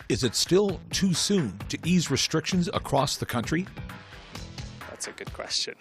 Is it still too soon to ease restrictions across the country? That's a good question.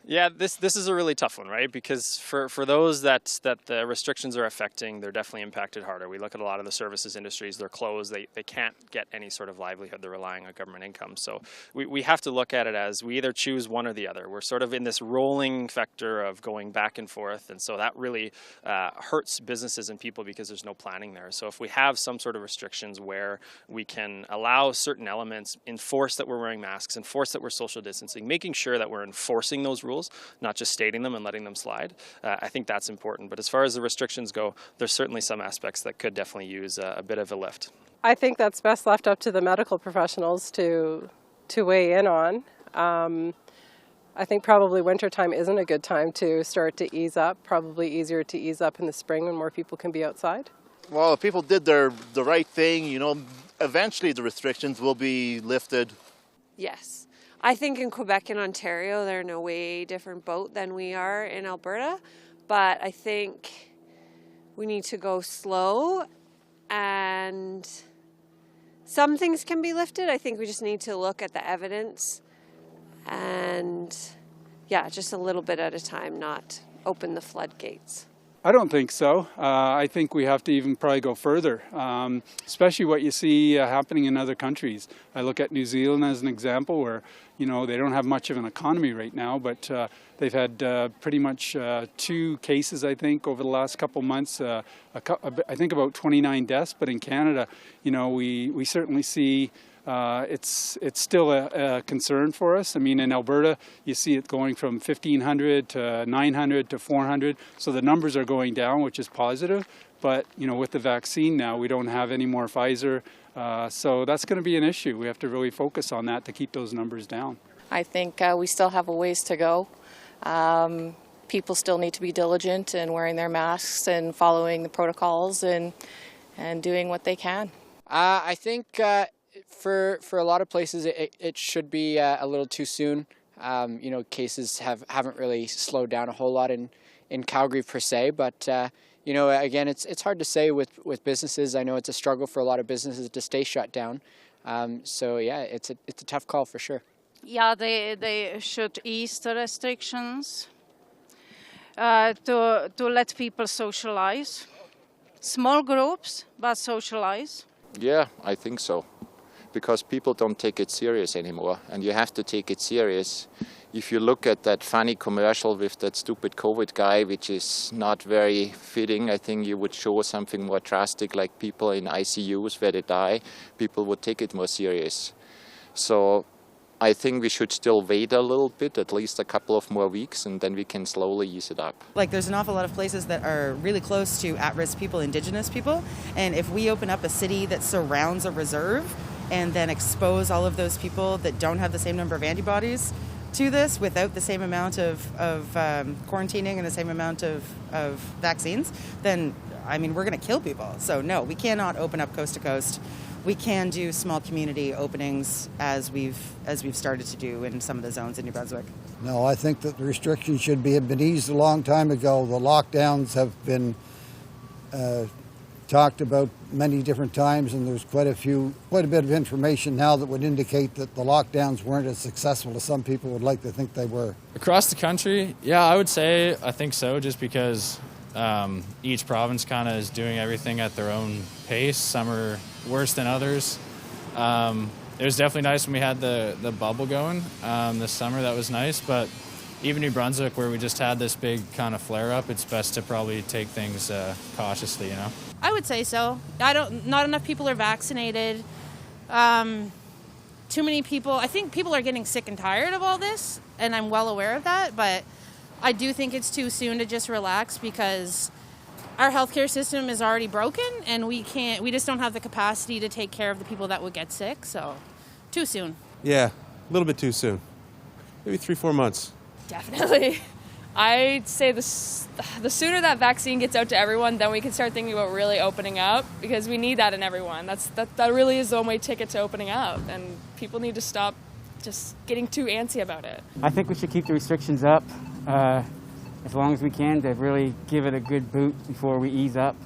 Yeah, this is a really tough one, right? Because for those that the restrictions are affecting, they're definitely impacted harder. We look at a lot of the services industries, they're closed, they can't get any sort of livelihood, they're relying on government income. So we have to look at it as we either choose one or the other. We're sort of in this rolling factor of going back and forth, and so that really hurts businesses and people because there's no planning there. So if we have some sort of restrictions where we can allow certain elements, enforce that we're wearing masks, enforce that we're social distancing, making sure that we're enforcing those rules, not just stating them and letting them slide. I think that's important. But as far as the restrictions go, there's certainly some aspects that could definitely use a bit of a lift. I think that's best left up to the medical professionals to weigh in on. I think probably wintertime isn't a good time to start to ease up. Probably easier to ease up in the spring when more people can be outside. Well, if people did the right thing, eventually the restrictions will be lifted. Yes. I think in Quebec and Ontario, they're in a way different boat than we are in Alberta. But I think we need to go slow, and some things can be lifted. I think we just need to look at the evidence and, yeah, just a little bit at a time, not open the floodgates. I don't think so. I think we have to even probably go further, especially what you see happening in other countries. I look at New Zealand as an example where, they don't have much of an economy right now, but they've had pretty much 2 cases, I think, over the last couple months. I think about 29 deaths, but in Canada, we certainly see it's still a concern for us. I mean, in Alberta, you see it going from 1,500 to 900 to 400. So the numbers are going down, which is positive. But, with the vaccine now, we don't have any more Pfizer. So that's going to be an issue. We have to really focus on that to keep those numbers down. I think we still have a ways to go. People still need to be diligent in wearing their masks and following the protocols and doing what they can. I think for a lot of places it should be a little too soon. Cases haven't really slowed down a whole lot in Calgary per se, but again, it's hard to say with businesses. I know it's a struggle for a lot of businesses to stay shut down. So yeah, it's a tough call for sure. Yeah, they should ease the restrictions to let people socialize. Small groups, but socialize. Yeah, I think so. Because people don't take it serious anymore, and you have to take it serious. If you look at that funny commercial with that stupid COVID guy, which is not very fitting, I think you would show something more drastic, like people in ICUs where they die, people would take it more serious. So I think we should still wait a little bit, at least a couple of more weeks, and then we can slowly ease it up. There's an awful lot of places that are really close to at-risk people, Indigenous people, and if we open up a city that surrounds a reserve and then expose all of those people that don't have the same number of antibodies to this without the same amount of quarantining and the same amount of vaccines, then, we're going to kill people. So no, we cannot open up coast to coast. We can do small community openings as we've started to do in some of the zones in New Brunswick. No, I think that the restrictions have been eased a long time ago. The lockdowns have been talked about many different times, and there's quite a bit of information now that would indicate that the lockdowns weren't as successful as some people would like to think they were. Across the country, yeah, I would say I think so, just because each province kind of is doing everything at their own pace. Some are worse than others. It was definitely nice when we had the bubble going this summer. That was nice, but even New Brunswick, where we just had this big kind of flare-up, it's best to probably take things cautiously, I would say so. Not enough people are vaccinated. Too many people. I think people are getting sick and tired of all this, and I'm well aware of that, but I do think it's too soon to just relax because our healthcare system is already broken, and we just don't have the capacity to take care of the people that would get sick, so too soon. Yeah, a little bit too soon. Maybe 3-4 months. Definitely. I'd say the sooner that vaccine gets out to everyone, then we can start thinking about really opening up, because we need that in everyone. That really is the only ticket to opening up, and people need to stop just getting too antsy about it. I think we should keep the restrictions up as long as we can to really give it a good boot before we ease up.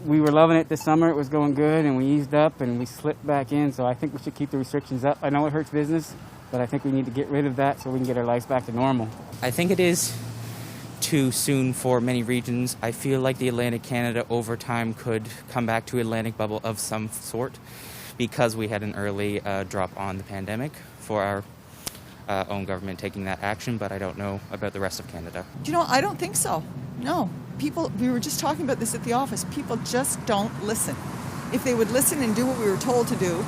we were loving it this summer. It was going good, and we eased up, and we slipped back in. So I think we should keep the restrictions up. I know it hurts business, but I think we need to get rid of that so we can get our lives back to normal. I think it is too soon for many regions. I feel like the Atlantic Canada over time could come back to Atlantic bubble of some sort because we had an early drop on the pandemic for our own government taking that action, but I don't know about the rest of Canada. You know, I don't think so. No. People, we were just talking about this at the office, people just don't listen. If they would listen and do what we were told to do,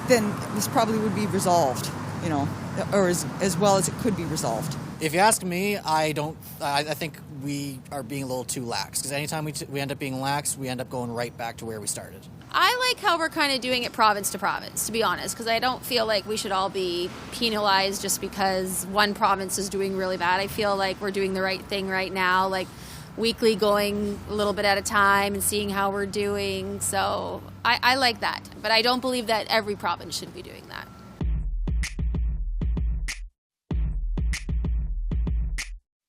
then this probably would be resolved, you know, or as well as it could be resolved. If you ask me, I think we are being a little too lax, because anytime we end up being lax, we end up going right back to where we started. I like how we're kind of doing it province to province, to be honest, because I don't feel like we should all be penalized just because one province is doing really bad. I feel like we're doing the right thing right now, like weekly going a little bit at a time and seeing how we're doing. So I like that, but I don't believe that every province should be doing that.